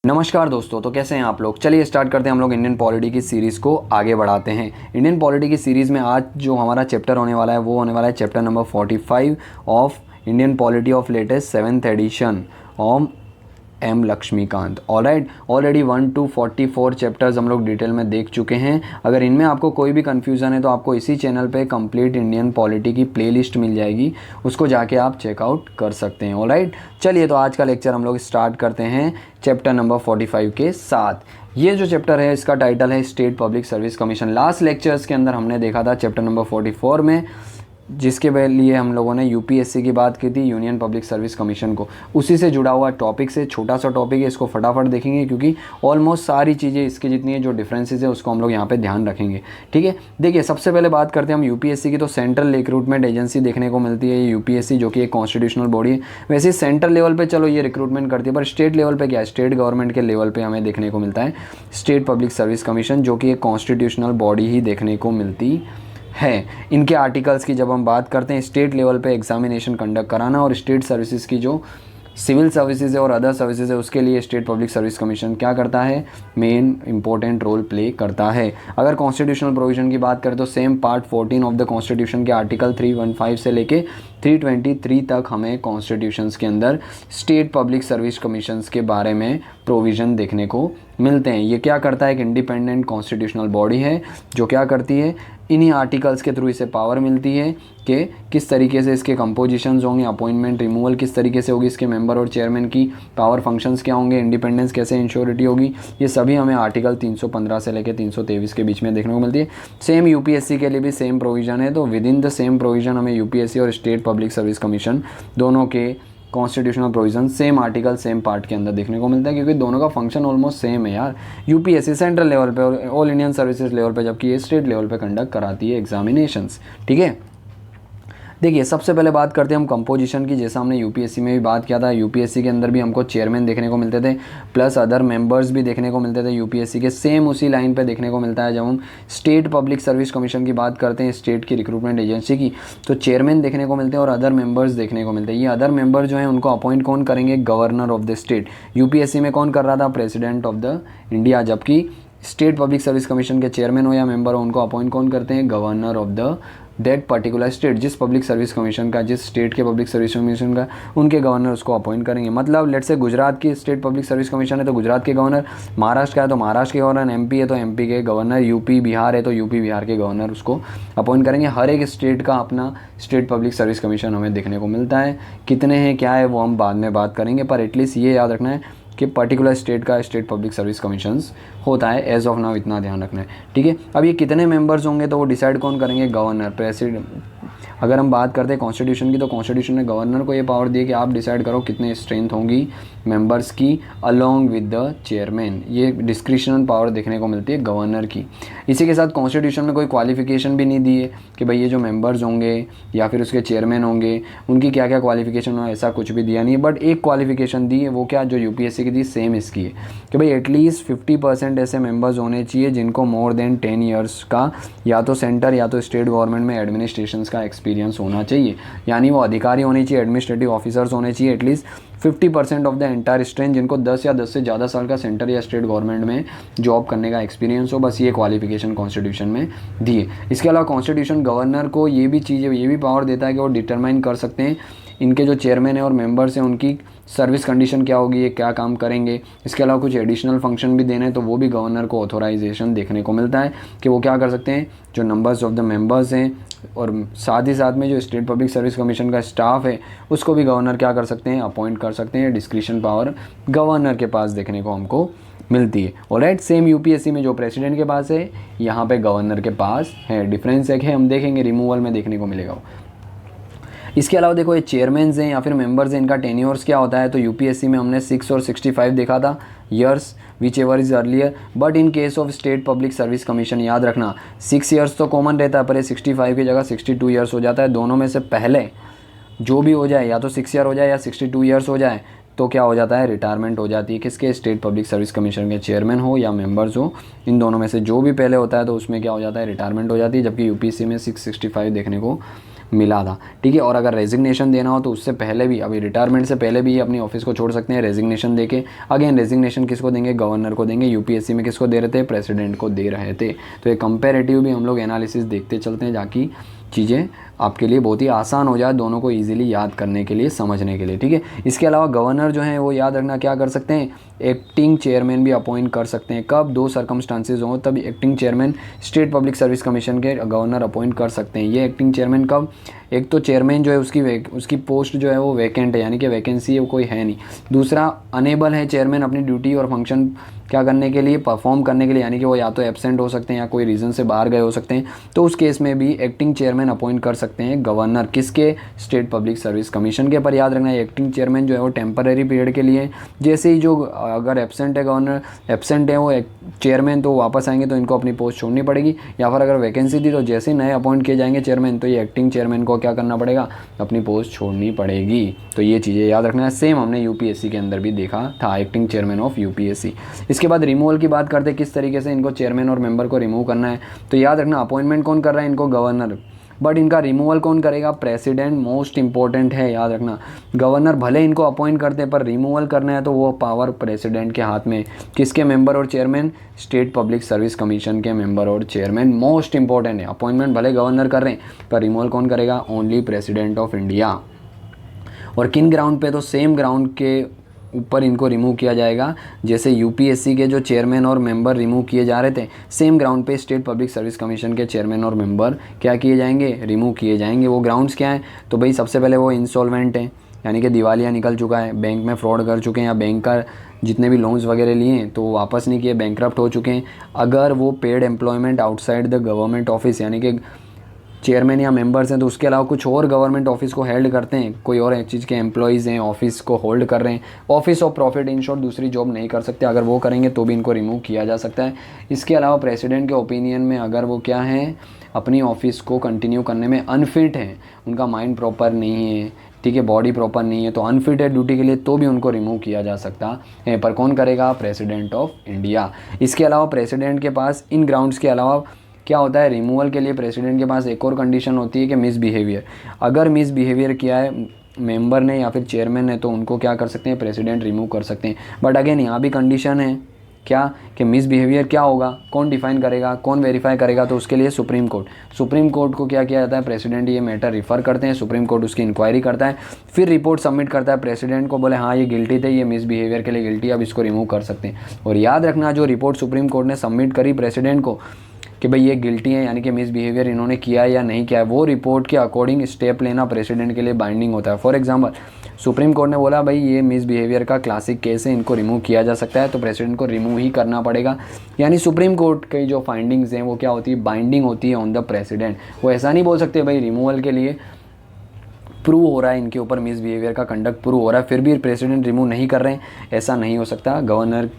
नमस्कार दोस्तों, तो कैसे हैं आप लोग। चलिए स्टार्ट करते हैं हम लोग इंडियन पॉलिटी की सीरीज़ को आगे बढ़ाते हैं। इंडियन पॉलिटी की सीरीज़ में आज जो हमारा चैप्टर होने वाला है वो होने वाला है chapter number 45 of Indian polity of latest 7th edition of M Laxmikanth. Alright, already 1 to 44 chapters हम लोग डिटेल में देख चुके हैं। अगर इनमें आपको कोई भी कन्फ्यूज़न है तो आपको इसी चैनल पे कंप्लीट इंडियन पॉलिटी की प्लेलिस्ट मिल जाएगी, उसको जाके आप चेकआउट कर सकते हैं। ऑलराइट, चलिए तो आज का लेक्चर हम लोग स्टार्ट करते हैं चैप्टर नंबर 45 के साथ। ये जो चैप्टर है इसका टाइटल है state public service commission. Last lectures के अंदर हमने देखा था चैप्टर नंबर 44 में, जिसके लिए हम लोगों ने यूपीएससी की बात की थी, यूनियन पब्लिक सर्विस कमीशन को। उसी से जुड़ा हुआ टॉपिक से छोटा सा टॉपिक है, इसको फटाफट देखेंगे क्योंकि ऑलमोस्ट सारी चीज़ें इसकी जितनी है जो डिफरेंसेस है उसको हम लोग यहाँ पे ध्यान रखेंगे। ठीक है, देखिए सबसे पहले बात करते हैं हम यूपीएससी की। तो सेंट्रल रिक्रूटमेंट एजेंसी देखने को मिलती है यूपीएससी, जो कि एक कॉन्स्टिट्यूशनल बॉडी है। वैसे सेंट्रल लेवल पर चलो ये रिक्रूटमेंट करती है, पर स्टेट लेवल पर क्या है, स्टेट गवर्नमेंट के लेवल पर हमें देखने को मिलता है स्टेट पब्लिक सर्विस कमीशन, जो कि एक कॉन्स्टिट्यूशनल बॉडी ही देखने को मिलती है। इनके आर्टिकल्स की जब हम बात करते हैं, स्टेट लेवल पे एग्जामिनेशन कंडक्ट कराना और स्टेट सर्विसेज की जो सिविल सर्विसेज है और अदर सर्विसेज है उसके लिए स्टेट पब्लिक सर्विस कमीशन क्या करता है, मेन इंपॉर्टेंट रोल प्ले करता है। अगर कॉन्स्टिट्यूशनल प्रोविजन की बात करें तो same part 14 of the constitution के आर्टिकल 315 से लेके 323 तक हमें कॉन्स्टिट्यूशंस के अंदर स्टेट पब्लिक सर्विस कमीशंस के बारे में प्रोविज़न देखने को मिलते हैं। ये क्या करता है, एक इंडिपेंडेंट कॉन्स्टिट्यूशनल बॉडी है जो क्या करती है, इन्हीं आर्टिकल्स के थ्रू इसे पावर मिलती है कि किस तरीके से इसके कंपोजिशंस होंगे, अपॉइंटमेंट रिमूवल किस तरीके से होगी, इसके मेंबर और चेयरमैन की पावर फंक्शंस क्या होंगे, इंडिपेंडेंस कैसे इंश्योरिटी होगी, ये सभी हमें आर्टिकल 315 से लेकर 323 के बीच में देखने को मिलती है। सेम यूपीएससी के लिए भी सेम प्रोविज़न है, तो with in the same provision हमें यूपीएससी और स्टेट पब्लिक सर्विस कमीशन दोनों के constitutional provision same article same part के अंदर देखने को मिलता है, क्योंकि दोनों का फंक्शन ऑलमोस्ट सेम है यार। यूपीएससी सेंट्रल लेवल पे और ऑल इंडियन सर्विसेज लेवल पे, जबकि ये स्टेट लेवल पे कंडक्ट कराती है एग्जामिनेशंस। ठीक है, देखिए सबसे पहले बात करते हैं हम कंपोजिशन की। जैसा हमने यूपीएससी में भी बात किया था, यूपीएससी के अंदर भी हमको चेयरमैन देखने को मिलते थे प्लस अदर मेंबर्स भी देखने को मिलते थे यूपीएससी के। सेम उसी लाइन पे देखने को मिलता है जब हम स्टेट पब्लिक सर्विस कमीशन की बात करते हैं, स्टेट की रिक्रूटमेंट एजेंसी की, तो चेयरमैन देखने को मिलते हैं और अदर मेंबर्स देखने को मिलते हैं। ये अदर मेंबर जो हैं उनको अपॉइंट कौन करेंगे, governor of the state. UPSC में कौन कर रहा था, प्रेसिडेंट ऑफ द इंडिया, जबकि स्टेट पब्लिक सर्विस कमीशन के चेयरमैन हो या मेंबर हो उनको अपॉइंट कौन करते हैं, governor of the that particular state. जिस पब्लिक सर्विस कमीशन का, जिस स्टेट के पब्लिक सर्विस कमीशन का, उनके गवर्नर उसको अपॉइंट करेंगे। मतलब लेट्स से गुजरात की स्टेट पब्लिक सर्विस कमीशन है तो गुजरात के गवर्नर, महाराष्ट्र का है तो महाराष्ट्र के गवर्नर, एमपी है तो एमपी के गवर्नर, यूपी बिहार है तो यूपी बिहार के गवर्नर उसको अपॉइंट करेंगे। हर एक स्टेट का अपना स्टेट पब्लिक सर्विस कमीशन हमें देखने को मिलता है। कितने हैं क्या है वो हम बाद में बात करेंगे, पर एटलीस्ट ये याद रखना है कि पर्टिकुलर स्टेट का स्टेट पब्लिक सर्विस कमीशंस होता है। एज ऑफ नाउ इतना ध्यान रखना है। ठीक है, अब ये कितने मेंबर्स होंगे तो वो डिसाइड कौन करेंगे, गवर्नर, प्रेसिडेंट। अगर हम बात करते हैं कॉन्स्टिट्यूशन की, तो कॉन्स्टिट्यूशन ने गवर्नर को ये पावर दी कि आप डिसाइड करो कितने स्ट्रेंथ होंगी मेंबर्स की अलोंग विद द चेयरमैन। ये डिस्क्रिशनल पावर देखने को मिलती है गवर्नर की। इसी के साथ कॉन्स्टिट्यूशन में कोई क्वालिफिकेशन भी नहीं दी है कि भाई ये जो मेंबर्स होंगे या फिर उसके चेयरमैन होंगे उनकी क्या क्या क्वालिफिकेशन हो, ऐसा कुछ भी दिया नहीं है। बट एक क्वालिफिकेशन दी है, वो क्या, जो यूपीएससी की थी सेम इसकी है कि भाई एटलीस्ट 50% ऐसे मेंबर्स होने चाहिए जिनको मोर देन 10 ईयर्स का या तो सेंटर या तो स्टेट गवर्नमेंट में एडमिनिस्ट्रेशन का एक्सपीरियंस होना चाहिए। यानी वो अधिकारी होने चाहिए, एडमिनिस्ट्रेटिव ऑफिसर्स होने चाहिए, at least 50% of the entire strength जिनको 10 या 10 से ज़्यादा साल का सेंटर या स्टेट गवर्नमेंट में जॉब करने का एक्सपीरियंस हो। बस ये क्वालिफिकेशन कॉन्स्टिट्यूशन में दिए। इसके अलावा कॉन्स्टिट्यूशन गवर्नर को ये भी चीज़ें, ये भी पावर देता है कि वो डिटरमाइन कर सकते हैं इनके जो चेयरमैन है और मेंबर्स हैं उनकी सर्विस कंडीशन क्या होगी, ये क्या काम करेंगे। इसके अलावा कुछ एडिशनल फंक्शन भी देने हैं तो वो भी गवर्नर को ऑथोराइजेशन देखने को मिलता है कि वो क्या कर सकते हैं, जो नंबर्स ऑफ द मेंबर्स हैं और साथ ही साथ में जो स्टेट पब्लिक सर्विस कमीशन का स्टाफ है उसको भी गवर्नर क्या कर सकते हैं, अपॉइंट कर सकते हैं। डिस्क्रिशन पावर गवर्नर के पास देखने को हमको मिलती है। ऑलराइट, सेम यूपीएससी में जो प्रेसिडेंट के पास है यहाँ पे गवर्नर के पास है। डिफरेंस एक है, हम देखेंगे रिमूवल में देखने को मिलेगा वो। इसके अलावा देखो ये चेयरमैन्स हैं या फिर मेंबर्स हैं, इनका टेन्योर्स क्या होता है, तो यूपीएससी में हमने 6 और 65 देखा था years, which ever is earlier. But in case of state public service commission याद रखना 6 ईयर्स तो कॉमन रहता है, पर ये 65 की जगह 62 ईयर्स हो जाता है। दोनों में से पहले जो भी हो जाए, या तो 6 ईयर हो जाए या 62 ईयर्स हो जाए, तो क्या हो जाता है, रिटायरमेंट हो जाती है। किसके, स्टेट पब्लिक सर्विस कमीशन के चेयरमैन हो या मेंबर्स हो, इन दोनों में से जो भी पहले होता है तो उसमें क्या हो जाता है, रिटायरमेंट हो जाती है। जबकि यूपीएससी में 665 देखने को मिला था, ठीक है। और अगर रेजिग्नेशन देना हो तो उससे पहले भी, अभी रिटायरमेंट से पहले भी अपनी ऑफिस को छोड़ सकते हैं रेजिग्नेशन देके। अगेन रेजिग्नेशन किसको देंगे, गवर्नर को देंगे। यूपीएससी में किसको दे रहे थे, प्रेसिडेंट को दे रहे थे। तो ये कंपेरेटिव भी हम लोग एनालिसिस देखते चलते हैं, जाकि चीज़ें आपके लिए बहुत ही आसान हो जाए दोनों को ईजिली याद करने के लिए, समझने के लिए, ठीक है। इसके अलावा गवर्नर जो हैं वो याद रखना क्या कर सकते हैं, एक्टिंग चेयरमैन भी अपॉइंट कर सकते हैं। कब, दो सर्कमस्टांसेस हों तब acting chairman state public service commission के गवर्नर अपॉइंट कर सकते हैं। ये एक्टिंग चेयरमैन कब, एक तो चेयरमैन जो है उसकी पोस्ट जो है वो वैकेंट है, यानी कि वैकेंसी है, वो कोई है नहीं। दूसरा, अनेबल है चेयरमैन अपनी ड्यूटी और फंक्शन क्या करने के लिए, परफॉर्म करने के लिए, यानी कि वो या तो एब्सेंट हो सकते हैं या कोई रीज़न से बाहर गए हो सकते हैं। तो उस केस में भी एक्टिंग चेयरमैन अपॉइंट कर सकते हैं गवर्नर, किसके, स्टेट पब्लिक सर्विस कमीशन के। पर याद रखना है एक्टिंग चेयरमैन जो है वो टेम्पररी पीरियड के लिए, जैसे ही जो अगर एब्सेंट है गवर्नर, एब्सेंट है वो चेयरमैन, तो वापस आएंगे तो इनको अपनी पोस्ट छोड़नी पड़ेगी। या फिर अगर वैकेंसी थी तो जैसे ही नए अपॉइंट किए जाएंगे चेयरमैन, तो ये एक्टिंग चेयरमैन को क्या करना पड़ेगा, अपनी पोस्ट छोड़नी पड़ेगी। तो ये चीज़ें याद रखना है। सेम हमने यूपीएससी के अंदर भी देखा था, एक्टिंग चेयरमैन ऑफ यूपीएससी। इसके बाद रिमूवल की बात करते हैं, किस तरीके से इनको चेयरमैन और मेंबर को रिमूव करना है। तो याद रखना अपॉइंटमेंट कौन कर रहा है, इनको गवर्नर, बट इनका रिमूवल कौन करेगा, प्रेसिडेंट। मोस्ट इंपॉर्टेंट है, याद रखना। गवर्नर भले इनको अपॉइंट करते हैं पर रिमूवल करना है तो वो पावर प्रेसिडेंट के हाथ में। किसके मेंबर और chairman, state public service commission के मेंबर और चेयरमैन। मोस्ट इंपॉर्टेंट है, अपॉइंटमेंट भले गवर्नर कर रहे हैं पर रिमूवल कौन करेगा, ओनली प्रेसिडेंट ऑफ इंडिया। और किन ग्राउंड पे, तो सेम ग्राउंड के ऊपर इनको रिमूव किया जाएगा जैसे यूपीएससी के जो चेयरमैन और मेंबर रिमूव किए जा रहे थे, सेम ग्राउंड पे स्टेट पब्लिक सर्विस कमीशन के चेयरमैन और मेंबर क्या किए जाएंगे, रिमूव किए जाएंगे। वो ग्राउंड्स क्या हैं, तो भाई सबसे पहले वो इंसॉल्वेंट हैं, यानी कि दिवालिया निकल चुका है, बैंक में फ्रॉड कर चुके हैं या बैंक का जितने भी लोन्स वगैरह लिए हैं तो वो वापस नहीं किए, बैंकरप्ट हो चुके हैं। अगर वो paid employment outside the government office, यानी कि चेयरमैन या मेंबर्स हैं तो उसके अलावा कुछ और गवर्नमेंट ऑफिस को हेल्ड करते हैं, कोई और चीज़ के एम्प्लॉयज़ हैं, ऑफिस को होल्ड कर रहे हैं, office of profit, in short दूसरी जॉब नहीं कर सकते, अगर वो करेंगे तो भी इनको रिमूव किया जा सकता है। इसके अलावा प्रेसिडेंट के ओपिनियन में अगर वो क्या है, अपनी ऑफिस को कंटिन्यू करने में अनफिट है, उनका माइंड प्रॉपर नहीं है, ठीक है, बॉडी प्रॉपर नहीं है, तो अनफिट है ड्यूटी के लिए, तो भी उनको रिमूव किया जा सकता है। पर कौन करेगा, प्रेसिडेंट ऑफ इंडिया। इसके अलावा प्रेसिडेंट के पास इन ग्राउंड्स के अलावा क्या होता है, रिमूवल के लिए प्रेसिडेंट के पास एक और कंडीशन होती है कि मिसबिहेवियर। अगर मिसबिहेवियर किया है मेंबर ने या फिर चेयरमैन ने तो उनको क्या कर सकते हैं, प्रेसिडेंट रिमूव कर सकते हैं। बट अगेन यहाँ भी कंडीशन है क्या, कि मिसबिहेवियर क्या होगा, कौन डिफाइन करेगा, कौन वेरीफाई करेगा, तो उसके लिए सुप्रीम कोर्ट को क्या किया जाता है, प्रेसिडेंट ये मैटर रिफ़र करते हैं, सुप्रीम कोर्ट उसकी इंक्वायरी करता है, फिर रिपोर्ट सबमिट करता है प्रेसिडेंट को, बोले हाँ ये गिल्टी थे, ये मिसबिहेवियर के लिए गिल्टी, अब इसको रिमूव कर सकते हैं। और याद रखना जो रिपोर्ट सुप्रीम कोर्ट ने सबमिट करी प्रेसिडेंट को कि भाई ये गिल्टी है, यानी कि मिसबिहेवियर इन्होंने किया है या नहीं किया है, वो रिपोर्ट के अकॉर्डिंग स्टेप लेना प्रेसिडेंट के लिए बाइंडिंग होता है। फॉर एग्जांपल सुप्रीम कोर्ट ने बोला भाई ये मिसबिहेवियर का क्लासिक केस है, इनको रिमूव किया जा सकता है, तो प्रेसिडेंट को रिमूव ही करना पड़ेगा। यानी सुप्रीम कोर्ट की जो फाइंडिंग्स हैं वो क्या होती है, बाइंडिंग होती है ऑन द प्रेसिडेंट। वो ऐसा नहीं बोल सकते भाई रिमूवल के लिए प्रूव हो रहा है, इनके ऊपर मिसबिहेवियर का कंडक्ट प्रूव हो रहा है, फिर भी प्रेसिडेंट रिमूव नहीं कर रहे हैं, ऐसा नहीं हो सकता। गवर्नर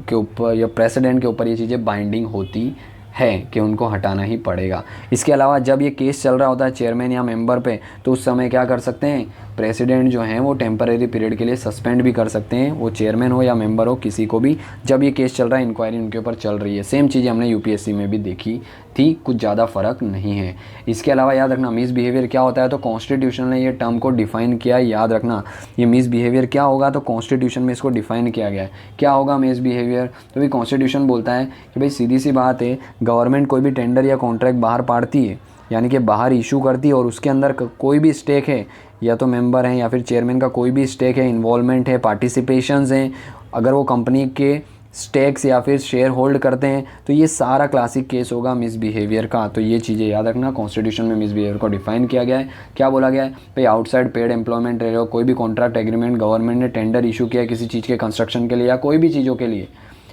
के ऊपर या प्रेसिडेंट के ऊपर ये चीज़ें बाइंडिंग होती है कि उनको हटाना ही पड़ेगा। इसके अलावा जब ये केस चल रहा होता है चेयरमैन या मेंबर पे, तो उस समय क्या कर सकते हैं, प्रेसिडेंट जो हैं वो टेम्परेरी पीरियड के लिए सस्पेंड भी कर सकते हैं, वो चेयरमैन हो या मेंबर हो किसी को भी, जब ये केस चल रहा है, इंक्वायरी उनके ऊपर चल रही है। सेम चीज़ें हमने यूपीएससी में भी देखी थी, कुछ ज़्यादा फ़र्क नहीं है। इसके अलावा याद रखना मिसबिहेवियर क्या होता है, तो कॉन्स्टिट्यूशन ने ये टर्म को डिफाइन किया है। याद रखना ये मिसबिहेवियर क्या होगा, तो कॉन्स्टिट्यूशन में इसको डिफाइन किया गया है। क्या होगा मिसबिहेवियर, तो भाई कॉन्स्टिट्यूशन बोलता है कि भाई सीधी सी बात है, गवर्नमेंट कोई भी टेंडर या कॉन्ट्रैक्ट बाहर पाड़ती है, यानी कि बाहर इशू करती है, और उसके अंदर कोई भी स्टेक है, या तो मेंबर हैं या फिर चेयरमैन का कोई भी स्टेक है, इन्वॉल्वमेंट है, पार्टिसिपेशंस हैं, अगर वो कंपनी के स्टेक्स या फिर शेयर होल्ड करते हैं, तो ये सारा क्लासिक केस होगा मिसबिहेवियर का। तो ये चीज़ें याद रखना, कॉन्स्टिट्यूशन में मिसबिहेवियर को डिफाइन किया गया है। क्या बोला गया है भाई, आउटसाइड पेड एम्प्लॉयमेंट रहे हो, कोई भी कॉन्ट्रैक्ट एग्रीमेंट गवर्नमेंट ने टेंडर इशू किया किसी चीज़ के कंस्ट्रक्शन के लिए या कोई भी चीज़ों के लिए,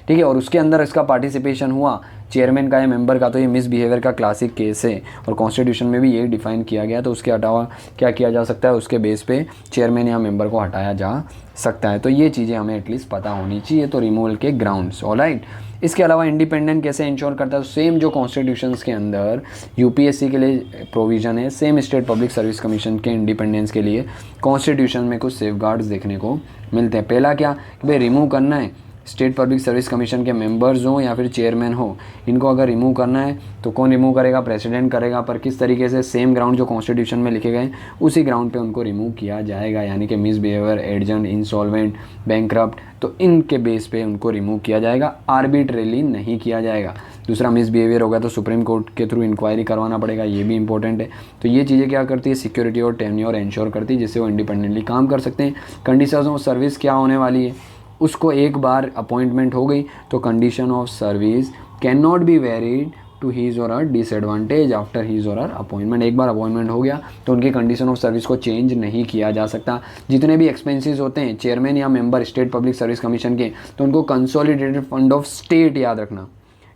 ठीक है, और उसके अंदर इसका पार्टिसिपेशन हुआ चेयरमैन का या मेंबर का, तो ये मिसबिहेवियर का क्लासिक केस है, और कॉन्स्टिट्यूशन में भी यही डिफाइन किया गया। तो उसके अलावा क्या किया जा सकता है, उसके बेस पे चेयरमैन या मेंबर को हटाया जा सकता है। तो ये चीज़ें हमें एटलीस्ट पता होनी चाहिए, तो रिमूवल के ग्राउंड्स, ऑलराइट। इसके अलावा इंडिपेंडेंट कैसे इंश्योर करता है, तो सेम जो कॉन्स्टिट्यूशंस के अंदर यूपीएससी के लिए प्रोविज़न है, same state public service commission के इंडिपेंडेंस के लिए कॉन्स्टिट्यूशन में कुछ सेफगार्ड्स देखने को मिलते हैं। पहला क्या कि भाई रिमूव करना है स्टेट पब्लिक सर्विस कमीशन के मेंबर्स हों या फिर चेयरमैन हो, इनको अगर रिमूव करना है तो कौन रिमूव करेगा? प्रेसिडेंट करेगा। पर किस तरीके से? सेम ग्राउंड जो कॉन्स्टिट्यूशन में लिखे गए उसी ग्राउंड पे उनको रिमूव किया जाएगा, यानी कि मिसबिहेवियर, एडजन, इंसॉल्वेंट, बैंकरप्ट, तो इनके बेस पे उनको रिमूव किया जाएगा, आर्बिट्रेरली नहीं किया जाएगा। दूसरा, मिसबिहेवियर होगा तो सुप्रीम कोर्ट के थ्रू इंक्वायरी करवाना पड़ेगा, ये भी इंपॉर्टेंट है। तो ये चीज़ें क्या करती है? सिक्योरिटी और टेन्योर इंश्योर करती है, जिससे वो इंडिपेंडेंटली काम कर सकते हैं। कंडीशंस ऑफ सर्विस क्या होने वाली है? उसको एक बार अपॉइंटमेंट हो गई तो condition of service can not be varied to his or her disadvantage after his or her appointment. एक बार अपॉइंटमेंट हो गया तो उनकी कंडीशन ऑफ सर्विस को चेंज नहीं किया जा सकता। जितने भी एक्सपेंसेस होते हैं चेयरमैन या member state public service commission के, तो उनको कंसोलिडेटेड फंड ऑफ स्टेट याद रखना।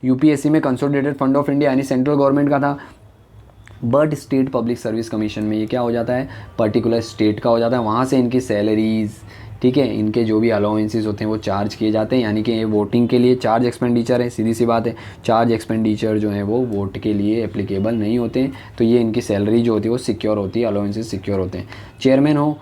यूपीएससी में कंसोलिडेटेड फंड ऑफ इंडिया यानी सेंट्रल गवर्नमेंट का था, but state public service commission में ये क्या हो जाता है? पर्टिकुलर स्टेट का हो जाता है। वहाँ से इनकी सैलरीज़, ठीक है, इनके जो भी अलाउंसेस होते हैं वो चार्ज किए जाते हैं, यानी कि ये वोटिंग के लिए चार्ज एक्सपेंडिचर है। सीधी सी बात है, चार्ज एक्सपेंडिचर जो है वो वोट के लिए एप्लीकेबल नहीं होते हैं, तो ये इनकी सैलरी जो होती है वो सिक्योर होती है, अलाउंसेस सिक्योर होते हैं। चेयरमैन हो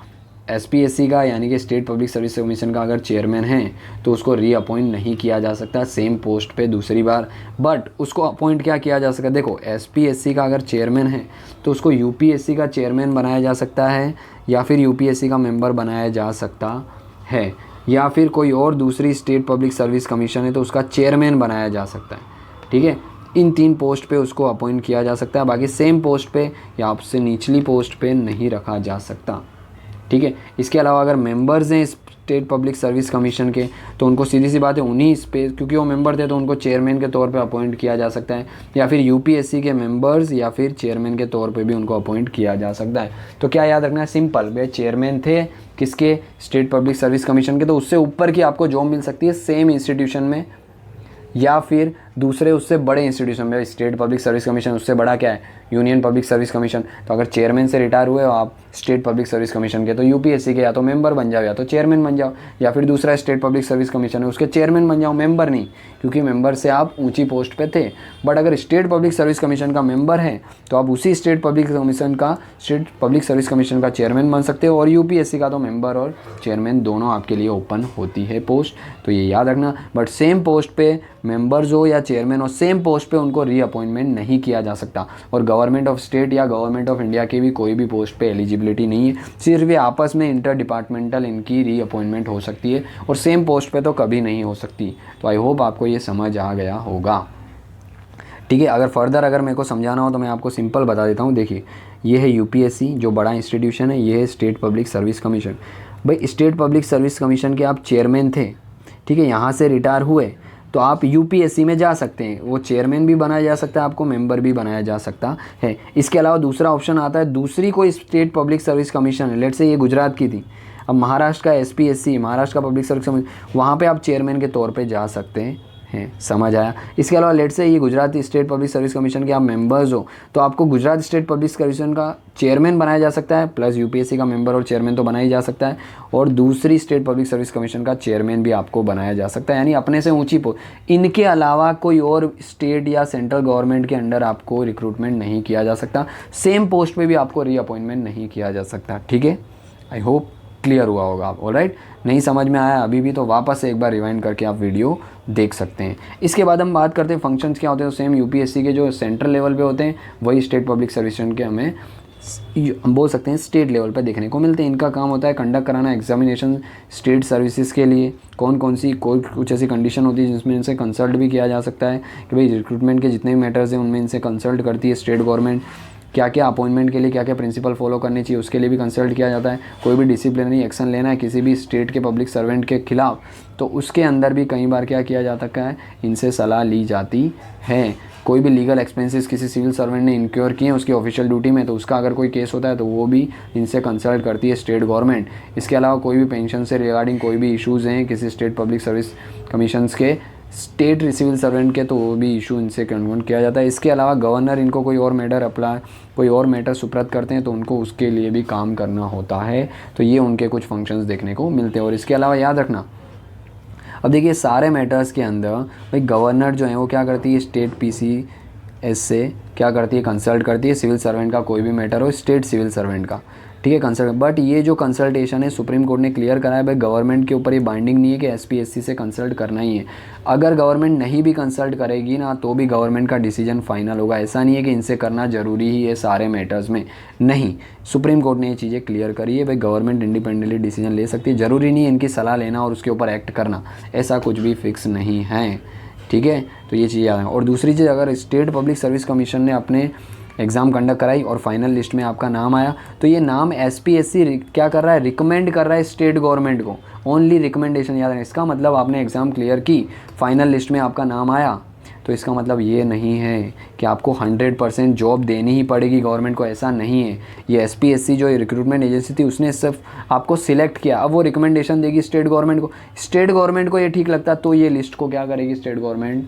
एसपीएससी का यानी कि स्टेट पब्लिक सर्विस कमीशन का अगर चेयरमैन है तो उसको रीअपॉइंट नहीं किया जा सकता सेम पोस्ट पे दूसरी बार, बट उसको अपॉइंट क्या किया जा सकता है? देखो, एसपीएससी का अगर चेयरमैन है तो उसको यूपीएससी का चेयरमैन बनाया जा सकता है, या फिर यूपीएससी का मेंबर बनाया जा सकता है, या फिर कोई और दूसरी स्टेट पब्लिक सर्विस कमीशन है तो उसका चेयरमैन बनाया जा सकता है। ठीक है, इन 3 पोस्ट पे उसको अपॉइंट किया जा सकता है, बाकी सेम पोस्ट पे या आपसे निचली पोस्ट पे नहीं रखा जा सकता। ठीक है, इसके अलावा अगर मेंबर्स हैं स्टेट पब्लिक सर्विस कमीशन के तो उनको सीधी सी बात है उन्हीं पे, क्योंकि वो मेंबर थे तो उनको चेयरमैन के तौर पे अपॉइंट किया जा सकता है, या फिर यूपीएससी के मेंबर्स या फिर चेयरमैन के तौर पे भी उनको अपॉइंट किया जा सकता है। तो क्या याद रखना है? सिंपल, वे चेयरमैन थे किसके? स्टेट पब्लिक सर्विस कमीशन के, तो उससे ऊपर की आपको जॉब मिल सकती है सेम इंस्टीट्यूशन में या फिर दूसरे उससे बड़े इंस्टीट्यूशन में। स्टेट पब्लिक सर्विस कमीशन उससे बड़ा क्या है? Union public service commission. तो अगर चेयरमैन से रिटायर हुए हो आप स्टेट पब्लिक सर्विस कमीशन के, तो यूपीएससी के या तो मेंबर बन जाओ या तो चेयरमैन बन जाओ, या फिर दूसरा स्टेट पब्लिक सर्विस कमीशन है उसके चेयरमैन बन जाओ, मेंबर नहीं, क्योंकि मेंबर से आप ऊंची पोस्ट पे थे। बट अगर स्टेट पब्लिक सर्विस कमीशन का मेंबर है तो आप उसी स्टेट पब्लिक सर्विस कमीशन का चेयरमैन बन सकते हो, और यूपीएससी का तो मेंबर और चेयरमैन दोनों आपके लिए ओपन होती है पोस्ट, तो ये याद रखना। बट सेम पोस्ट पे मेंबर्स हो या चेयरमैन हो, सेम पोस्ट पे उनको रीअपॉइंटमेंट नहीं किया जा सकता। और गवर्नमेंट ऑफ स्टेट या गवर्नमेंट ऑफ इंडिया की भी कोई भी पोस्ट पे एलिजिबिलिटी नहीं है, सिर्फ ये आपस में इंटर डिपार्टमेंटल इनकी रीअपॉइंटमेंट हो सकती है, और सेम पोस्ट पे तो कभी नहीं हो सकती। तो आई होप आपको ये समझ आ गया होगा। ठीक है, अगर फर्दर अगर मेरे को समझाना हो तो मैं आपको सिंपल बता देता हूँ। देखिए, ये है यूपीएससी जो बड़ा इंस्टीट्यूशन है, ये है स्टेट पब्लिक सर्विस कमीशन। भाई स्टेट पब्लिक सर्विस कमीशन के आप चेयरमैन थे, ठीक है, यहाँ से रिटायर हुए तो आप यूपीएससी में जा सकते हैं, वो चेयरमैन भी बनाया जा सकता है, आपको मेंबर भी बनाया जा सकता है। इसके अलावा दूसरा ऑप्शन आता है, दूसरी कोई स्टेट पब्लिक सर्विस कमीशन है, लेट से ये गुजरात की थी, अब महाराष्ट्र का एसपीएससी, महाराष्ट्र का पब्लिक सर्विस कमीशन, वहाँ पे आप चेयरमैन के तौर पे जा सकते हैं। समझ आया? इसके अलावा लेट से ये Gujarat state public service commission के आप मेंबर्स हो तो आपको गुजरात स्टेट पब्लिक कमीशन का चेयरमैन बनाया जा सकता है, प्लस यूपीएससी का मेंबर और चेयरमैन तो बनाया ही जा सकता है, और दूसरी स्टेट पब्लिक सर्विस कमीशन का चेयरमैन भी आपको बनाया जा सकता है, यानी अपने से ऊंची पोस्ट। इनके अलावा कोई और स्टेट या सेंट्रल गवर्नमेंट के अंडर आपको रिक्रूटमेंट नहीं किया जा सकता, सेम पोस्ट पर भी आपको रीअपॉइंटमेंट नहीं किया जा सकता। ठीक है, आई होप क्लियर हुआ होगा आप। ऑलराइट, नहीं समझ में आया अभी भी तो वापस से एक बार रिवाइंड करके आप वीडियो देख सकते हैं। इसके बाद हम बात करते हैं फंक्शंस क्या होते हैं, तो सेम यूपीएससी के जो सेंट्रल लेवल पे होते हैं वही स्टेट पब्लिक सर्विस के हमें हम बोल सकते हैं स्टेट लेवल पर देखने को मिलते हैं। इनका काम होता है कंडक्ट कराना एग्जामिनेशन स्टेट सर्विसेज के लिए। कौन कौन सी कोई कुछ ऐसी कंडीशन होती है जिसमें इनसे कंसल्ट भी किया जा सकता है कि भाई रिक्रूटमेंट के जितने भी मैटर्स हैं उनमें इनसे कंसल्ट करती है स्टेट गवर्नमेंट। क्या क्या अपॉइंटमेंट के लिए क्या क्या प्रिंसिपल फॉलो करनी चाहिए उसके लिए भी कंसल्ट किया जाता है। कोई भी डिसिप्लिनरी एक्शन लेना है किसी भी स्टेट के पब्लिक सर्वेंट के खिलाफ तो उसके अंदर भी कई बार क्या किया जाता है, इनसे सलाह ली जाती है। कोई भी लीगल एक्सपेंसेस किसी सिविल सर्वेंट ने इंक्योर किए हैं उसकी ऑफिशियल ड्यूटी में तो उसका अगर कोई केस होता है तो वो भी इनसे कंसल्ट करती है स्टेट गवर्नमेंट। इसके अलावा कोई भी पेंशन से रिगार्डिंग कोई भी इश्यूज़ हैं किसी स्टेट पब्लिक सर्विस कमीशंस के स्टेट सिविल सर्वेंट के तो वो भी इशू इनसे कन्वर्ट किया जाता है। इसके अलावा गवर्नर इनको कोई और मैटर सुप्रत करते हैं तो उनको उसके लिए भी काम करना होता है। तो ये उनके कुछ फंक्शंस देखने को मिलते हैं। और इसके अलावा याद रखना, अब देखिए सारे मैटर्स के अंदर भाई गवर्नर जो है वो क्या करती है, स्टेट पीसीएस से क्या करती है, कंसल्ट करती है सिविल सर्वेंट का कोई भी मैटर हो, स्टेट सिविल सर्वेंट का, ठीक है, कंसल्ट। बट ये जो कंसल्टेशन है सुप्रीम कोर्ट ने क्लियर करा है भाई, गवर्नमेंट के ऊपर ये बाइंडिंग नहीं है कि एसपीएससी से कंसल्ट करना ही है। अगर गवर्नमेंट नहीं भी कंसल्ट करेगी ना तो भी गवर्नमेंट का डिसीजन फाइनल होगा। ऐसा नहीं है कि इनसे करना ज़रूरी ही है सारे मैटर्स में, नहीं। सुप्रीम कोर्ट ने ये चीज़ें क्लियर करी है भाई, गवर्नमेंट इंडिपेंडेंटली डिसीजन ले सकती है, ज़रूरी नहीं है इनकी सलाह लेना और उसके ऊपर एक्ट करना, ऐसा कुछ भी फिक्स नहीं है। ठीक है, तो ये चीज़ याद है। और दूसरी चीज़, अगर स्टेट पब्लिक सर्विस कमीशन ने अपने एग्ज़ाम कंडक्ट कराई और फाइनल लिस्ट में आपका नाम आया, तो ये नाम एसपीएससी क्या कर रहा है, रिकमेंड कर रहा है स्टेट गवर्नमेंट को, ओनली रिकमेंडेशन, याद है। इसका मतलब आपने एग्ज़ाम क्लियर की, फाइनल लिस्ट में आपका नाम आया, तो इसका मतलब ये नहीं है कि आपको 100% जॉब देनी ही पड़ेगी गवर्नमेंट को, ऐसा नहीं है। ये एसपीएससी जो रिक्रूटमेंट एजेंसी थी उसने सिर्फ आपको सिलेक्ट किया, अब वो रिकमेंडेशन देगी स्टेट गवर्नमेंट को। स्टेट गवर्नमेंट को ये ठीक लगता तो ये लिस्ट को क्या करेगी, स्टेट गवर्नमेंट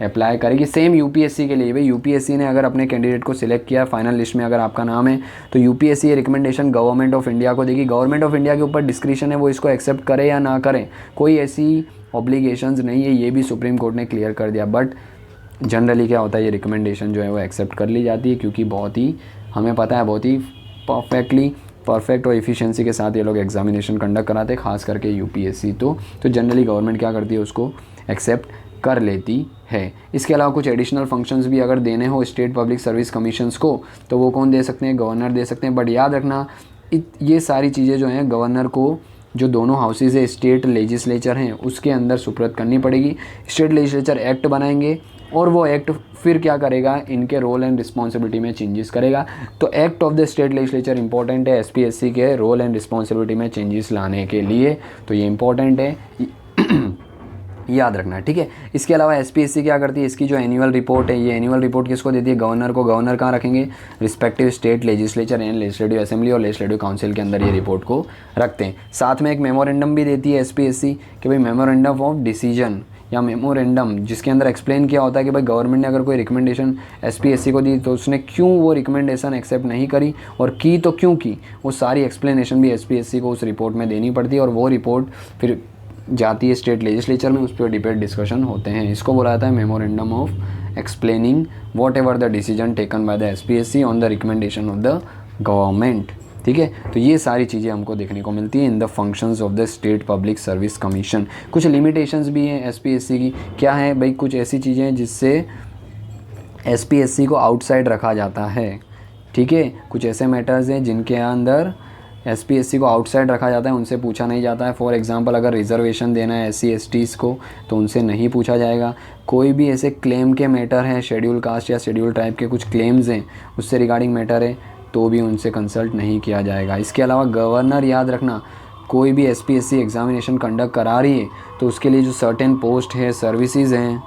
अप्लाई करेगी। सेम यूपीएससी के लिए भाई, यूपीएससी ने अगर अपने कैंडिडेट को सिलेक्ट किया, फाइनल लिस्ट में अगर आपका नाम है, तो यूपीएससी ये रिकमेंडेशन गवर्नमेंट ऑफ इंडिया को देगी। गवर्नमेंट ऑफ इंडिया के ऊपर डिस्क्रिशन है वो इसको एक्सेप्ट करे या ना करें, कोई ऐसी ऑब्लिगेशंस नहीं है, ये भी सुप्रीम कोर्ट ने क्लियर कर दिया। बट जनरली क्या होता है, ये रिकमेंडेशन जो है वो एक्सेप्ट कर ली जाती है, क्योंकि बहुत ही हमें पता है बहुत ही परफेक्ट और एफिशिएंसी के साथ ये लोग एग्जामिनेशन कंडक्ट कराते हैं, खास करके यूपीएससी। तो जनरली गवर्नमेंट क्या करती है, उसको एक्सेप्ट कर लेती है। इसके अलावा कुछ एडिशनल फंक्शंस भी अगर देने हो स्टेट पब्लिक सर्विस कमीशंस को, तो वो कौन दे सकते हैं, गवर्नर दे सकते हैं। बट याद रखना ये सारी चीज़ें जो हैं गवर्नर को, जो दोनों हाउसेज है स्टेट लेजिस्लेचर हैं उसके अंदर सुपुर्द करनी पड़ेगी। स्टेट लेजिस्लेचर एक्ट बनाएंगे और वो एक्ट फिर क्या करेगा, इनके रोल एंड रिस्पॉन्सिबिलिटी में चेंजेस करेगा। तो act of the state legislature important है एसपीएससी के रोल एंड रिस्पॉन्सिबिलिटी में चेंजेस लाने के लिए, तो ये इंपॉर्टेंट है, याद रखना है। ठीक है, इसके अलावा एसपीएससी क्या करती है, इसकी जो एनुअल रिपोर्ट है, ये एनुअल रिपोर्ट किसको देती है, गवर्नर को। गवर्नर कहाँ रखेंगे, respective state legislature and legislative assembly और लेजिस्लेटिव काउंसिल के अंदर ये रिपोर्ट को रखते हैं। साथ में एक मेमोरेंडम भी देती है एसपीएससी कि भाई मेमोरेंडम ऑफ डिसीजन या मेमोरेंडम, जिसके अंदर एक्सप्लेन किया होता है कि भाई गवर्नमेंट ने अगर कोई रिकमेंडेशन एसपीएससी को दी तो उसने क्यों वो रिकमेंडेशन एक्सेप्ट नहीं करी, और की तो क्यों की, वो सारी एक्सप्लेनेशन भी एसपीएससी को उस रिपोर्ट में देनी पड़ती है। और वो रिपोर्ट फिर जाती है स्टेट लेजिस्लेचर में, उस पर डिबेट डिस्कशन होते हैं। इसको बोला जाता है memorandum of explaining what ever the decision taken by the SPSC on the recommendation of the government. ठीक है, तो ये सारी चीज़ें हमको देखने को मिलती है in the functions of the state public service commission. कुछ लिमिटेशंस भी हैं एसपीएससी की, क्या है भाई, कुछ ऐसी चीज़ें हैं जिससे एसपीएससी को आउटसाइड रखा जाता है। ठीक है, कुछ ऐसे मैटर्स हैं जिनके अंदर एसपीएससी को आउटसाइड रखा जाता है, उनसे पूछा नहीं जाता है। फॉर एग्जांपल अगर रिजर्वेशन देना है एससी एसटीज़ को तो उनसे नहीं पूछा जाएगा। कोई भी ऐसे क्लेम के मैटर हैं, शेड्यूल कास्ट या शेड्यूल ट्राइब के कुछ क्लेम्स हैं उससे रिगार्डिंग मैटर है, तो भी उनसे कंसल्ट नहीं किया जाएगा। इसके अलावा गवर्नर, याद रखना, कोई भी एसपीएससी एग्जामिनेशन कंडक्ट करा रही है तो उसके लिए जो सर्टेन पोस्ट है, सर्विसेज हैं,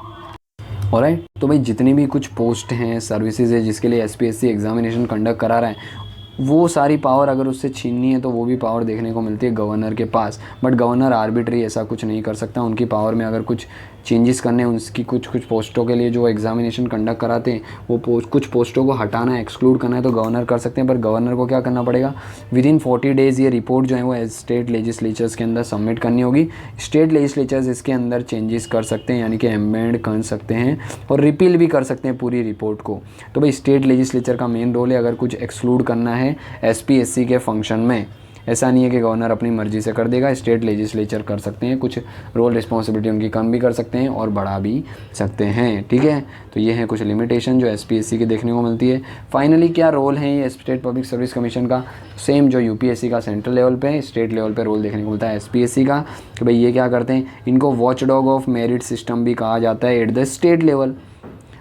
ऑलराइट, तो भाई जितनी भी कुछ पोस्ट हैं, सर्विसेज है जिसके लिए एसपीएससी एग्जामिनेशन कंडक्ट करा रहा है, वो सारी पावर अगर उससे छीननी है तो वो भी पावर देखने को मिलती है गवर्नर के पास। बट गवर्नर आर्बिट्री ऐसा कुछ नहीं कर सकता, उनकी पावर में अगर कुछ चेंजेस करने हैं, उसकी कुछ पोस्टों के लिए जो एग्जामिनेशन कंडक्ट कराते हैं वो कुछ पोस्टों को हटाना है, एक्सक्लूड करना है तो गवर्नर कर सकते हैं। पर गवर्नर को क्या करना पड़ेगा, विदिन 40 डेज़ ये रिपोर्ट जो है वो स्टेट लेजिस्लेचर्स के अंदर सबमिट करनी होगी। स्टेट लेजिस्लेचर्स इसके अंदर चेंजेस कर सकते हैं, यानी कि एमेंड कर सकते हैं और रिपील भी कर सकते हैं पूरी रिपोर्ट को। तो भाई स्टेट लेजिस्लेचर का मेन रोल है अगर कुछ एक्सक्लूड करना है एसपीएससी के फंक्शन में। ऐसा नहीं है कि गवर्नर अपनी मर्जी से कर देगा, स्टेट लेजिस्लेचर कर सकते हैं, कुछ रोल रिस्पॉन्सिबिलिटी उनकी कम भी कर सकते हैं और बढ़ा भी सकते हैं। ठीक है, तो ये है कुछ लिमिटेशन जो एसपीएससी की देखने को मिलती है। फाइनली क्या रोल है ये स्टेट पब्लिक सर्विस कमीशन का, सेम जो यूपीएससी का सेंट्रल लेवल पे, स्टेट लेवल पे रोल देखने को मिलता है एसपीएससी का, कि भाई ये क्या करते हैं, इनको वॉचडॉग ऑफ मेरिट सिस्टम भी कहा जाता है एट द स्टेट लेवल।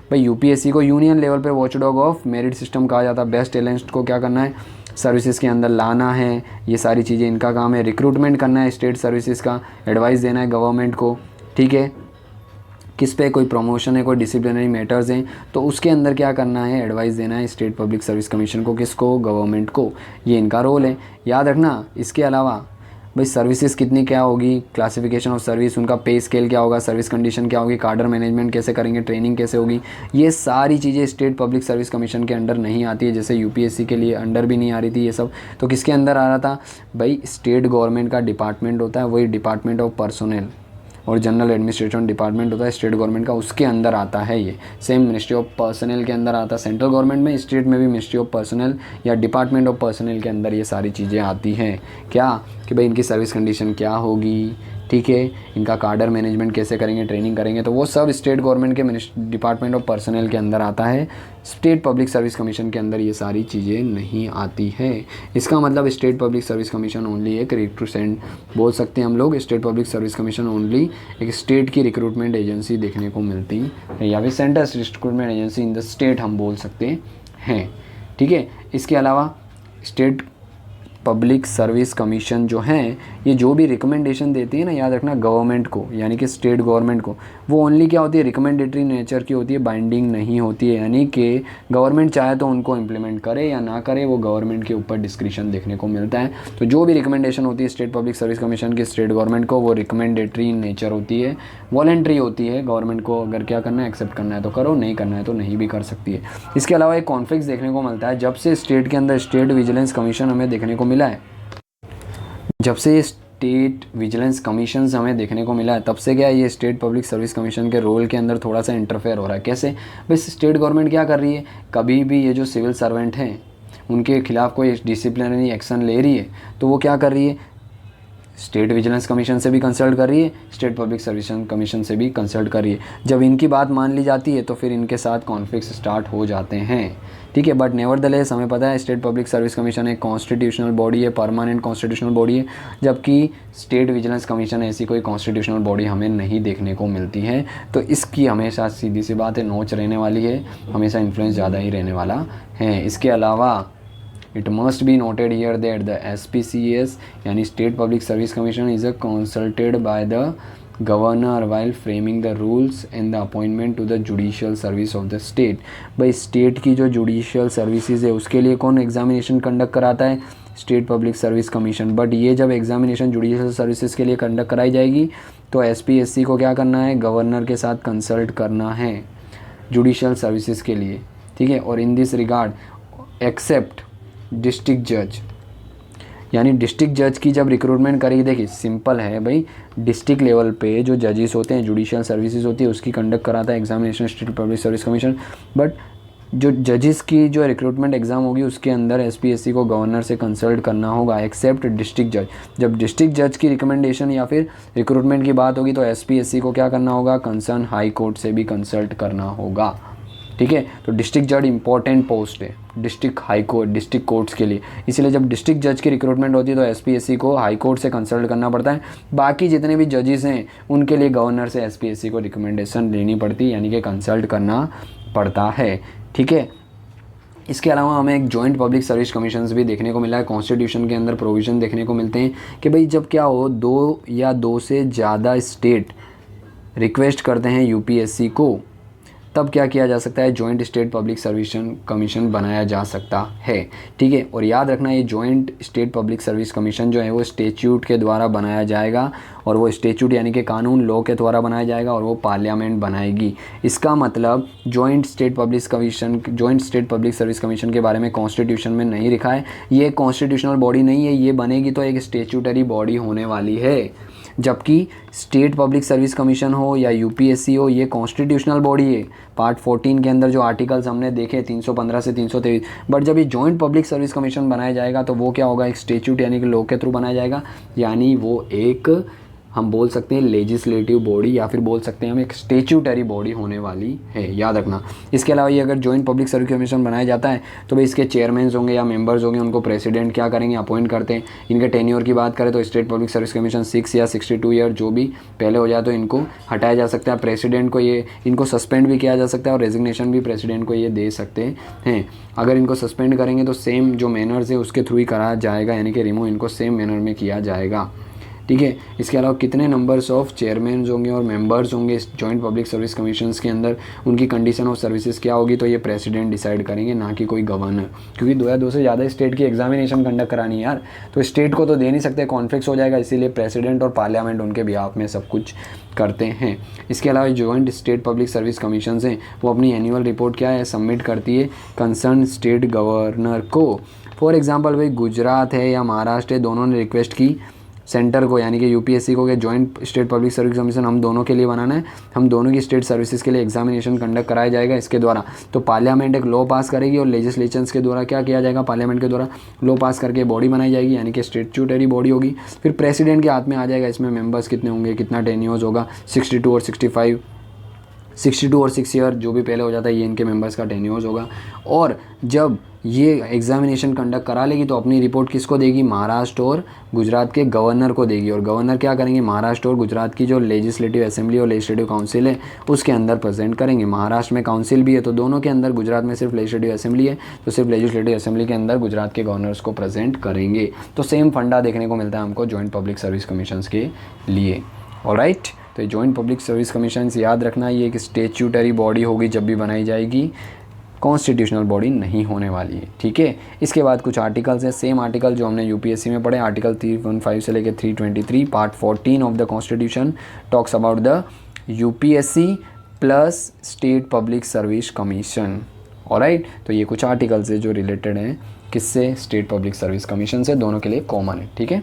भाई यूपीएससी को यूनियन लेवल पे वॉचडॉग ऑफ मेरिट सिस्टम कहा जाता है। बेस्ट टैलेंट को क्या करना है, सर्विसेज के अंदर लाना है, ये सारी चीज़ें इनका काम है। रिक्रूटमेंट करना है स्टेट सर्विसेज का, एडवाइस देना है गवर्नमेंट को। ठीक है, किस पे कोई प्रमोशन है, कोई डिसिप्लिनरी मैटर्स हैं तो उसके अंदर क्या करना है, एडवाइस देना है स्टेट पब्लिक सर्विस कमीशन को, किसको, गवर्नमेंट को। ये इनका रोल है, याद रखना। इसके अलावा भाई सर्विसेज कितनी क्या होगी, क्लासिफिकेशन ऑफ सर्विस, उनका पे स्केल क्या होगा, सर्विस कंडीशन क्या होगी, कार्डर मैनेजमेंट कैसे करेंगे, ट्रेनिंग कैसे होगी, ये सारी चीज़ें स्टेट पब्लिक सर्विस कमीशन के अंडर नहीं आती है। जैसे यूपीएससी के लिए अंडर भी नहीं आ रही थी ये सब, तो किसके अंदर आ रहा था भाई, स्टेट गवर्नमेंट का डिपार्टमेंट होता है, वही डिपार्टमेंट ऑफ पर्सोनल, और जनरल एडमिनिस्ट्रेशन डिपार्टमेंट होता है स्टेट गवर्नमेंट का, उसके अंदर आता है ये। सेम मिनिस्ट्री ऑफ पर्सनल के अंदर आता है सेंट्रल गवर्नमेंट में, स्टेट में भी मिनिस्ट्री ऑफ पर्सनल या डिपार्टमेंट ऑफ पर्सनल के अंदर ये सारी चीज़ें आती हैं। क्या कि भाई इनकी सर्विस कंडीशन क्या होगी, ठीक है, इनका कार्डर मैनेजमेंट कैसे करेंगे, ट्रेनिंग करेंगे, तो वो सब स्टेट गवर्नमेंट के डिपार्टमेंट ऑफ पर्सनल के अंदर आता है। स्टेट पब्लिक सर्विस कमीशन के अंदर ये सारी चीज़ें नहीं आती है। इसका मतलब state public service commission only एक रिक्रूटमेंट बोल सकते हैं हम लोग, state public service commission only एक स्टेट की रिक्रूटमेंट एजेंसी देखने को मिलती है, या फिर central recruitment agency in the state हम बोल सकते हैं, ठीक है। इसके अलावा स्टेट पब्लिक सर्विस कमीशन जो हैं ये जो भी रिकमेंडेशन देती है ना, याद रखना, गवर्नमेंट को यानी कि स्टेट गवर्नमेंट को, वो ओनली क्या होती है, रिकमेंडेटरी नेचर की होती है, बाइंडिंग नहीं होती है। यानी कि गवर्नमेंट चाहे तो उनको इम्प्लीमेंट करे या ना करे, वो गवर्नमेंट के ऊपर डिस्क्रिशन देखने को मिलता है। तो जो भी रिकमेंडेशन होती है स्टेट पब्लिक सर्विस कमीशन की स्टेट गवर्नमेंट को, वो रिकमेंडेटरी नेचर होती है, वॉलेंट्री होती है। गवर्नमेंट को अगर क्या करना है, एक्सेप्ट करना है तो करो, नहीं करना है तो नहीं भी कर सकती है। इसके अलावा एक कॉन्फ्लिक्ट देखने को मिलता है जब से स्टेट के अंदर स्टेट विजिलेंस कमीशन हमें देखने को मिला है, जब से स्टेट विजिलेंस कमीशन हमें देखने को मिला है, तब से क्या है, ये स्टेट पब्लिक सर्विस कमीशन के रोल के अंदर थोड़ा सा इंटरफेयर हो रहा है। कैसे भाई, स्टेट गवर्नमेंट क्या कर रही है, कभी भी ये जो सिविल सर्वेंट हैं उनके खिलाफ कोई डिसिप्लिनरी एक्शन ले रही है तो वो क्या कर रही है, स्टेट विजिलेंस कमीशन से भी कंसल्ट कर रही है, स्टेट पब्लिक सर्विस कमीशन से भी कंसल्ट कर रही है। जब इनकी बात मान ली जाती है तो फिर इनके साथ कॉन्फ्लिक्ट स्टार्ट हो जाते हैं, ठीक है। बट नेवरदलेस हमें पता है स्टेट पब्लिक सर्विस कमीशन एक कॉन्स्टिट्यूशनल बॉडी है, परमानेंट कॉन्स्टिट्यूशनल बॉडी है, जबकि स्टेट विजिलेंस कमीशन ऐसी कोई कॉन्स्टिट्यूशनल बॉडी हमें नहीं देखने को मिलती है। तो इसकी हमेशा सीधी सी बात है नोच रहने वाली है, हमेशा इन्फ्लुएंस ज़्यादा ही रहने वाला है। इसके अलावा It must be noted here that the SPCS यानी State Public Service Commission is consulted by the governor while framing the rules and the appointment to the judicial service of the state। भाई state की जो judicial services है उसके लिए कौन examination conduct कराता है, state public service commission. But ये जब एग्जामिनेशन जुडिशियल सर्विसेज के लिए कंडक्ट कराई जाएगी तो SPSC को क्या करना है, गवर्नर के साथ कंसल्ट करना है जुडिशियल सर्विसेज के लिए, ठीक है। और in this regard except district जज, यानी डिस्ट्रिक्ट जज की जब रिक्रूटमेंट करेगी, देखिए सिंपल है भाई, डिस्ट्रिक्ट लेवल पे जो जजेस होते हैं, जुडिशियल सर्विसेज होती है, उसकी कंडक्ट कराता है examination state public service commission. But जो जजेस की जो रिक्रूटमेंट एग्ज़ाम होगी उसके अंदर SPSC को गवर्नर से कंसल्ट करना होगा, एक्सेप्ट डिस्ट्रिक्ट जज। जब डिस्ट्रिक्ट जज की रिकमेंडेशन या फिर रिक्रूटमेंट की बात होगी तो SPSC को क्या करना होगा, कंसर्न हाई कोर्ट से भी कंसल्ट करना होगा, ठीक है। तो डिस्ट्रिक्ट जज इंपॉर्टेंट पोस्ट है district high court, district courts के लिए, इसीलिए जब डिस्ट्रिक्ट जज की रिक्रूटमेंट होती है तो SPSC को हाई कोर्ट से कंसल्ट करना पड़ता है। बाकी जितने भी जजेस हैं उनके लिए गवर्नर से SPSC को रिकमेंडेशन लेनी पड़ती है, यानी कि कंसल्ट करना पड़ता है, ठीक है। इसके अलावा हमें एक जॉइंट पब्लिक सर्विस कमीशंस भी देखने को मिला है। कॉन्स्टिट्यूशन के अंदर प्रोविज़न देखने को मिलते हैं कि भाई जब क्या हो, दो या दो से ज़्यादा स्टेट रिक्वेस्ट करते हैं UPSC को, तब क्या किया जा सकता है, joint state public service commission बनाया जा सकता है, ठीक है। और याद रखना ये joint state public service commission जो है वो स्टेच्यूट के द्वारा बनाया जाएगा, और वो स्टेच्यूट यानी कि कानून लॉ के द्वारा बनाया जाएगा, और वो पार्लियामेंट बनाएगी। इसका मतलब joint state public service commission के बारे में कॉन्स्टिट्यूशन में नहीं लिखा है, ये कॉन्स्टिट्यूशनल बॉडी नहीं है, ये बनेगी तो एक स्टेच्यूटरी बॉडी होने वाली है। जबकि स्टेट पब्लिक सर्विस कमीशन हो या UPSC हो, ये कॉन्स्टिट्यूशनल बॉडी है, पार्ट 14 के अंदर जो आर्टिकल्स हमने देखे 315 से 323। बट जब ये जॉइंट पब्लिक सर्विस कमीशन बनाया जाएगा तो वो क्या होगा, एक स्टेच्यूट यानी कि लॉ के थ्रू बनाया जाएगा, यानी वो एक हम बोल सकते हैं लेजिस्लेटिव बॉडी, या फिर बोल सकते हैं हम एक स्टेच्यूटरी बॉडी होने वाली है, याद रखना। इसके अलावा ये अगर जॉइंट पब्लिक सर्विस कमीशन बनाया जाता है तो भाई इसके चेयरमैन होंगे या मेंबर्स होंगे, उनको प्रेसिडेंट क्या करेंगे, अपॉइंट करते हैं। इनके टेन्योर की बात करें तो स्टेट पब्लिक सर्विस कमीशन 6 या 62 ईयर जो भी पहले हो जाए तो इनको हटाया जा सकता है। प्रेसिडेंट को ये इनको सस्पेंड भी किया जा सकता है, और रेजिग्नेशन भी प्रेसिडेंट को ये दे सकते हैं। अगर इनको सस्पेंड करेंगे तो सेम जो मैनर्स है उसके थ्रू ही कराया जाएगा, यानी कि रिमूव इनको सेम मैनर में किया जाएगा, ठीक है। इसके अलावा कितने नंबर्स ऑफ चेयरमैन होंगे और मेंबर्स होंगे इस जॉइंट पब्लिक सर्विस कमीशंस के अंदर, उनकी कंडीशन ऑफ सर्विसेज क्या होगी, तो ये प्रेसिडेंट डिसाइड करेंगे, ना कि कोई गवर्नर, क्योंकि दो या दो से ज़्यादा स्टेट की एग्जामिनेशन कंडक्ट करानी है यार, तो स्टेट को तो दे नहीं सकते, कॉन्फ्लिक्ट हो जाएगा, इसीलिए प्रेसिडेंट और पार्लियामेंट उनके बिहाफ में सब कुछ करते हैं। इसके अलावा joint state public service commissions हैं वो अपनी एनुअल रिपोर्ट क्या है, सबमिट करती है कंसर्न स्टेट गवर्नर को। फॉर एग्जाम्पल भाई गुजरात है या महाराष्ट्र है, दोनों ने रिक्वेस्ट की सेंटर को यानी कि यूपीएससी को कि joint state public service commission हम दोनों के लिए बनाना है, हम दोनों की स्टेट सर्विसेज के लिए एग्जामिनेशन कंडक्ट कराया जाएगा इसके द्वारा। तो पार्लियामेंट एक लॉ पास करेगी और लेजिस्लेशंस के द्वारा क्या किया जाएगा, पार्लियामेंट के द्वारा लॉ पास करके बॉडी बनाई जाएगी यानी कि स्टेट्यूटरी बॉडी होगी। फिर प्रेसिडेंट के हाथ में आ जाएगा इसमें मेंबर्स कितने होंगे, कितना टेन्योर्स होगा, 62 और 65, 62 और 6 ईयर जो भी पहले हो जाता है ये इनके मेंबर्स का टेन्योर्स होगा। और जब ये एग्जामिनेशन कंडक्ट करा लेगी तो अपनी रिपोर्ट किसको देगी, महाराष्ट्र और गुजरात के गवर्नर को देगी। और गवर्नर क्या करेंगे, महाराष्ट्र और गुजरात की जो लेजिस्लेटिव असेंबली और लेजिस्लेटिव काउंसिल है उसके अंदर प्रेजेंट करेंगे। महाराष्ट्र में काउंसिल भी है तो दोनों के अंदर, गुजरात में सिर्फ लेजिस्लेटिव असेंबली है तो सिर्फ लेजिस्लेटिव असेंबली के अंदर गुजरात के गवर्नर्स को प्रेजेंट करेंगे। तो सेम फंडा देखने को मिलता है हमको जॉइंट पब्लिक सर्विस कमीशन के लिए। ऑलराइट, तो ये जॉइंट पब्लिक सर्विस कमीशन याद रखना, ये एक स्टेच्यूटरी बॉडी होगी जब भी बनाई जाएगी, कॉन्स्टिट्यूशनल बॉडी नहीं होने वाली है। ठीक है, इसके बाद कुछ आर्टिकल्स हैं, सेम आर्टिकल जो हमने यूपीएससी में पढ़े, आर्टिकल 315 से लेकर 323 part 14 of the constitution talks about the UPSC plus state public service commission. Alright, तो ये कुछ आर्टिकल्स है जो रिलेटेड हैं किससे, स्टेट पब्लिक सर्विस कमीशन से, दोनों के लिए कॉमन है। ठीक है,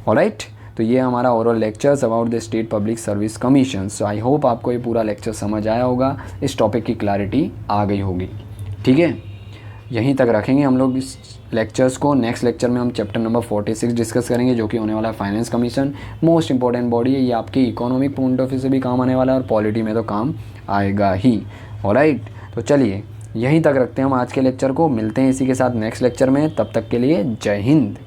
ऑलराइट, तो ये हमारा overall lectures about the state public service commission. So I hope आपको ये पूरा लेक्चर समझ आया होगा, इस टॉपिक की क्लैरिटी आ गई होगी। ठीक है, यहीं तक रखेंगे हम लोग इस लेक्चर्स को। नेक्स्ट लेक्चर में हम चैप्टर नंबर 46 डिस्कस करेंगे जो कि होने वाला है finance commission. Most important body है ये, आपकी इकोनॉमिक पॉइंट ऑफ व्यू से भी काम आने वाला है और पॉलिटी में तो काम आएगा ही। ऑलराइट, तो चलिए यहीं तक रखते हैं हम आज के लेक्चर को, मिलते हैं इसी के साथ नेक्स्ट लेक्चर में, तब तक के लिए जय हिंद।